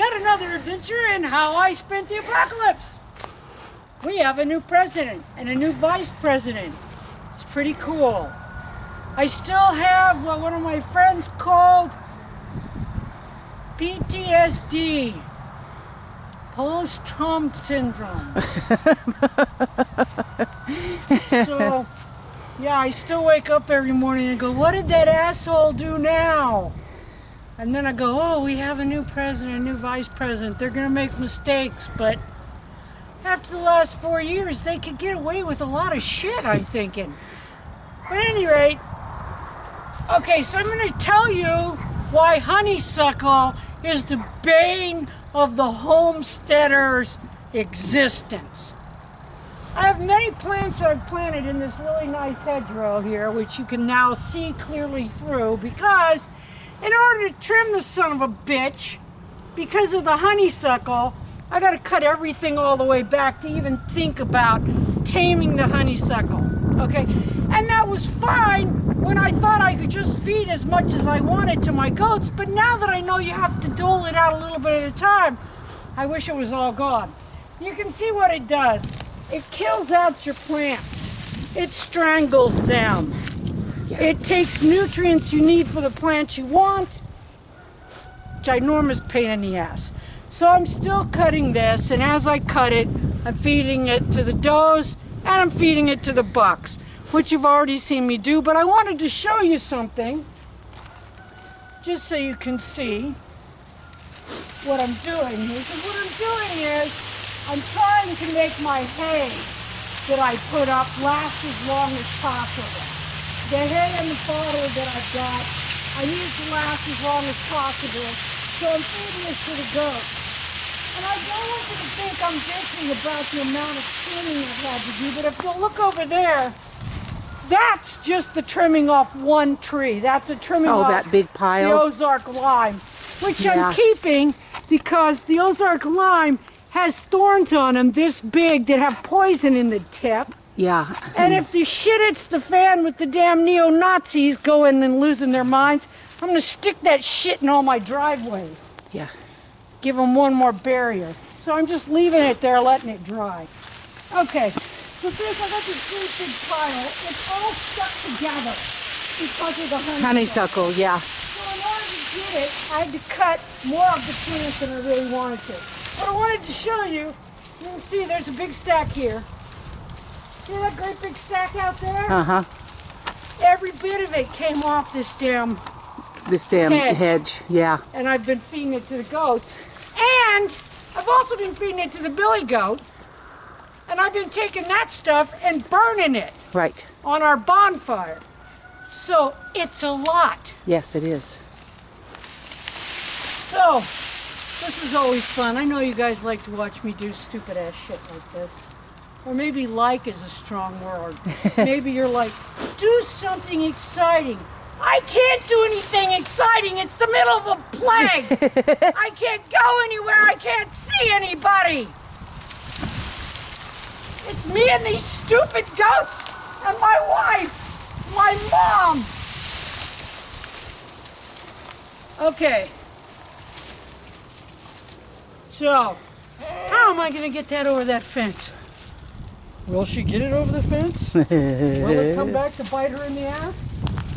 yet another adventure in how I spent the apocalypse. We have a new president and a new vice president. It's pretty cool. I still have what one of my friends called PTSD, post-Trump syndrome. So, yeah, I still wake up every morning and go, what did that asshole do now? And then I go, oh, we have a new president, a new vice president. They're going to make mistakes, but after the last 4 years, they could get away with a lot of shit, I'm thinking. But at any rate, okay, so I'm going to tell you why honeysuckle is the bane of the homesteader's existence. I have many plants that I've planted in this really nice hedgerow here, which you can now see clearly through, because in order to trim the son of a bitch, because of the honeysuckle, I got to cut everything all the way back to even think about taming the honeysuckle, okay? And that was fine when I thought I could just feed as much as I wanted to my goats, but now that I know you have to dole it out a little bit at a time, I wish it was all gone. You can see what it does. It kills out your plants. It strangles them. Yeah. It takes nutrients you need for the plants you want. Ginormous pain in the ass. So I'm still cutting this, and as I cut it, I'm feeding it to the does, and I'm feeding it to the bucks, which you've already seen me do, but I wanted to show you something, just so you can see what I'm doing here. Because what I'm doing is, I'm trying to make my hay that I put up last as long as possible. The hay and the fodder that I've got, I need it to last as long as possible, so I'm feeding this to the goats. And I don't want you to think I'm bitching about the amount of trimming I've had to do, but if you'll look over there, that's just the trimming off one tree. That's a trimming off that big pile. The Ozark Lime, which I'm keeping because the Ozark Lime has thorns on them this big that have poison in the tip. Yeah. And if the shit hits the fan with the damn neo-Nazis going and losing their minds, I'm going to stick that shit in all my driveways. Yeah. Give them one more barrier. So I'm just leaving it there, letting it dry. Okay, so this, I got this great big pile. It's all stuck together because of the honeysuckle. Yeah. So in order to get it, I had to cut more of the plants than I really wanted to. But I wanted to show you, you can see there's a big stack here. See that great big stack out there? Uh-huh. Every bit of it came off this damn hedge. Yeah. And I've been feeding it to the goats. And I've also been feeding it to the billy goat. And I've been taking that stuff and burning it. Right. On our bonfire. So it's a lot. Yes, it is. So, this is always fun. I know you guys like to watch me do stupid ass shit like this. Or maybe like is a strong word. Maybe you're like, do something exciting. I can't do anything exciting. It's the middle of a plague. I can't go anywhere. I can't see anybody. It's me and these stupid goats and my wife, my mom. Okay. So, how am I going to get that over that fence? Will she get it over the fence? Will it come back to bite her in the ass?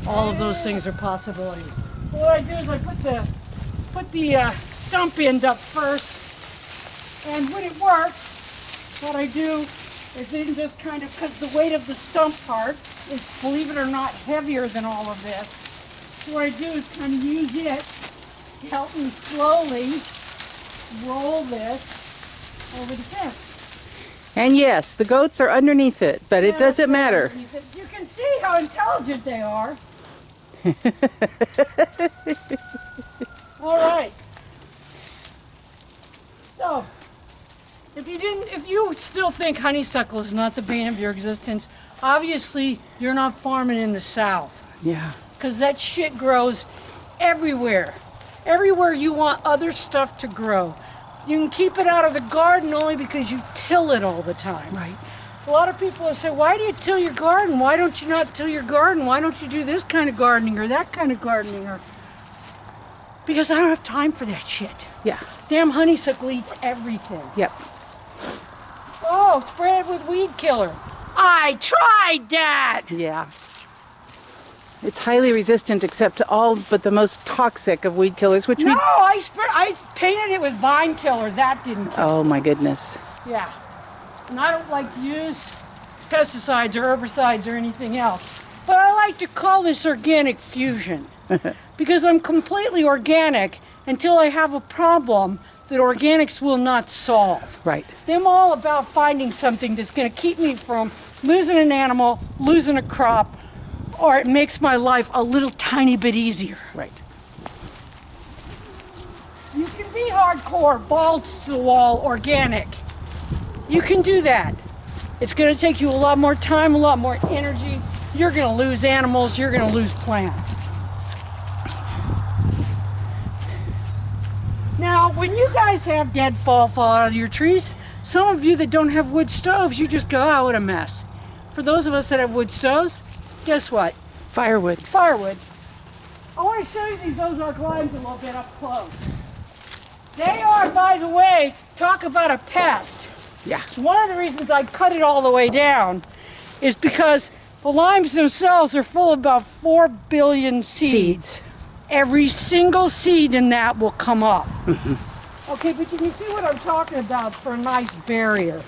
All of those things are possibilities. What I do is I put the stump end up first, and when it works, what I do is then just kind of, because the weight of the stump part is, believe it or not, heavier than all of this. So what I do is kind of use it to help me slowly roll this over the fence. And yes, the goats are underneath it, but it doesn't matter. You can see how intelligent they are. All right. So, if you still think honeysuckle is not the bane of your existence, obviously you're not farming in the South. Yeah. Because that shit grows everywhere. Everywhere you want other stuff to grow. You can keep it out of the garden only because you till it all the time. Right. A lot of people will say, why do you till your garden? Why don't you not till your garden? Why don't you do this kind of gardening or that kind of gardening? Because I don't have time for that shit. Yeah. Damn honeysuckle eats everything. Yep. Oh, spray it with weed killer. I tried that! Yeah. It's highly resistant except to all but the most toxic of weed killers, which No, I painted it with vine killer. That didn't kill. Oh my goodness. Yeah. And I don't like to use pesticides or herbicides or anything else. But I like to call this organic fusion. Because I'm completely organic until I have a problem that organics will not solve. Right. I'm all about finding something that's going to keep me from losing an animal, losing a crop, or it makes my life a little tiny bit easier. Right. You can be hardcore, balls to the wall, organic. You can do that. It's going to take you a lot more time, a lot more energy. You're going to lose animals, you're going to lose plants. Now, when you guys have deadfall fall out of your trees, some of you that don't have wood stoves, you just go, oh, what a mess. For those of us that have wood stoves, guess what? Firewood. Firewood. I want to show you these Ozark Limes a little bit up close. They are, by the way, talk about a pest. Yeah. One of the reasons I cut it all the way down is because the limes themselves are full of about 4 billion seeds. Every single seed in that will come up. Okay, but you can see what I'm talking about for a nice barrier.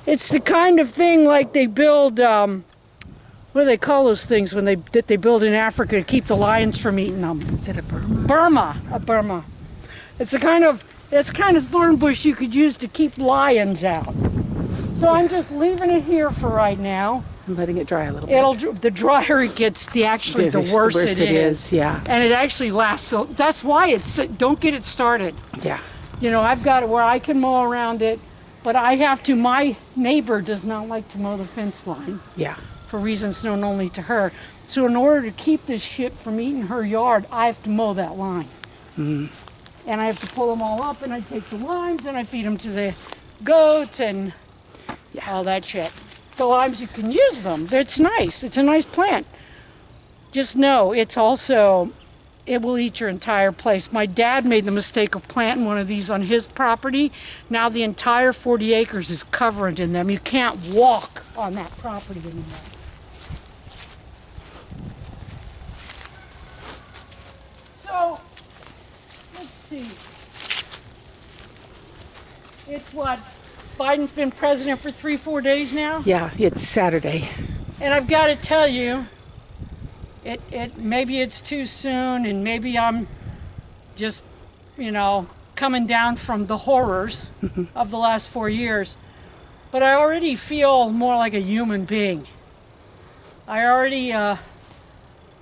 It's the kind of thing like they build, what do they call those things when they build in Africa to keep the lions from eating them? Is it a Burma? Burma. It's the kind of thorn bush you could use to keep lions out. So I'm just leaving it here for right now. I'm letting it dry a little bit. The drier it gets, the worse it is. Yeah. And it actually lasts. So that's why don't get it started. Yeah. You know, I've got it where I can mow around it, but I have to. My neighbor does not like to mow the fence line. Yeah. For reasons known only to her. So in order to keep this shit from eating her yard, I have to mow that line. And I have to pull them all up, and I take the limes and I feed them to the goats and all that shit. The limes, you can use them. It's nice. It's a nice plant. Just know it will eat your entire place. My dad made the mistake of planting one of these on his property. Now the entire 40 acres is covered in them. You can't walk on that property anymore. So, let's see. It's what? Biden's been president for 3-4 days now? Yeah, it's Saturday. And I've got to tell you, maybe it's too soon, and maybe I'm just, coming down from the horrors of the last 4 years. But I already feel more like a human being. I already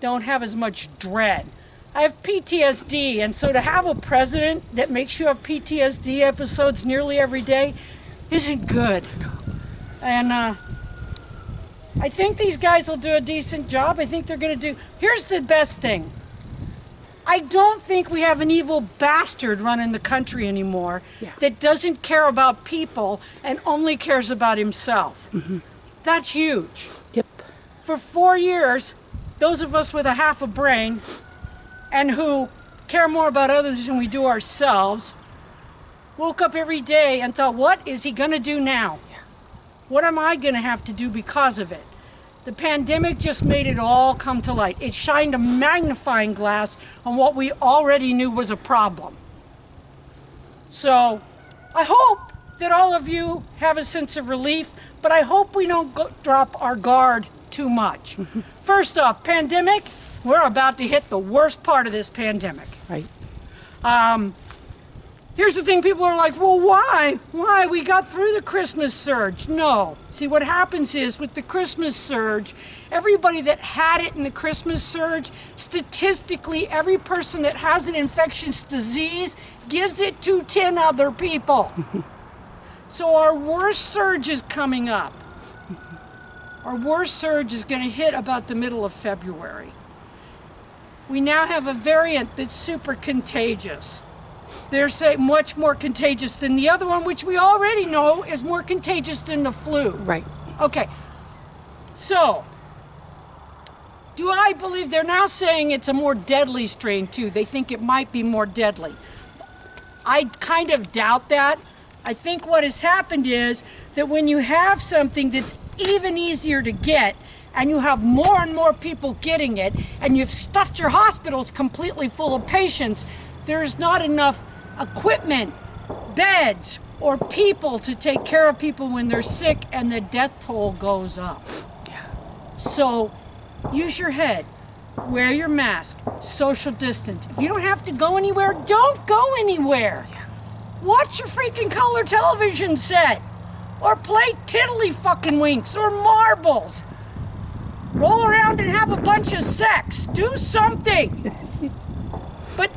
don't have as much dread. I have PTSD, and so to have a president that makes you have PTSD episodes nearly every day isn't good. And I think these guys will do a decent job. I think they're going to do... Here's the best thing. I don't think we have an evil bastard running the country anymore that doesn't care about people and only cares about himself. That's huge. Yep. For 4 years, those of us with a half a brain and who care more about others than we do ourselves woke up every day and thought, what is he going to do now? What am I going to have to do because of it? The pandemic just made it all come to light. It shined a magnifying glass on what we already knew was a problem. So I hope that all of you have a sense of relief, but I hope we don't drop our guard too much. First off, pandemic, we're about to hit the worst part of this pandemic. Right. Here's the thing, people are like, well, why? Why? We got through the Christmas surge. No. See, what happens is with the Christmas surge, everybody that had it in the Christmas surge, statistically, every person that has an infectious disease gives it to 10 other people. So our worst surge is coming up. Our worst surge is going to hit about the middle of February. We now have a variant that's super contagious. They're saying much more contagious than the other one, which we already know is more contagious than the flu. Right. Okay. So, Do I believe they're now saying it's a more deadly strain too? They think it might be more deadly. I kind of doubt that. I think what has happened is that when you have something that's even easier to get, and you have more and more people getting it, and you've stuffed your hospitals completely full of patients, there's not enough equipment, beds, or people to take care of people when they're sick, and the death toll goes up. So use your head, wear your mask, social distance. If you don't have to go anywhere, don't go anywhere. Watch your freaking color television set, or play tiddly fucking winks, or marbles. Roll around and have a bunch of sex. Do something. But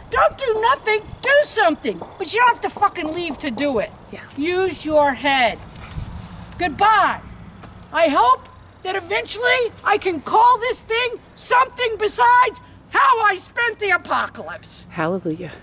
don't do nothing. Do something. But you don't have to fucking leave to do it. Use your head. Goodbye. I hope that eventually I can call this thing something besides how I spent the apocalypse. Hallelujah.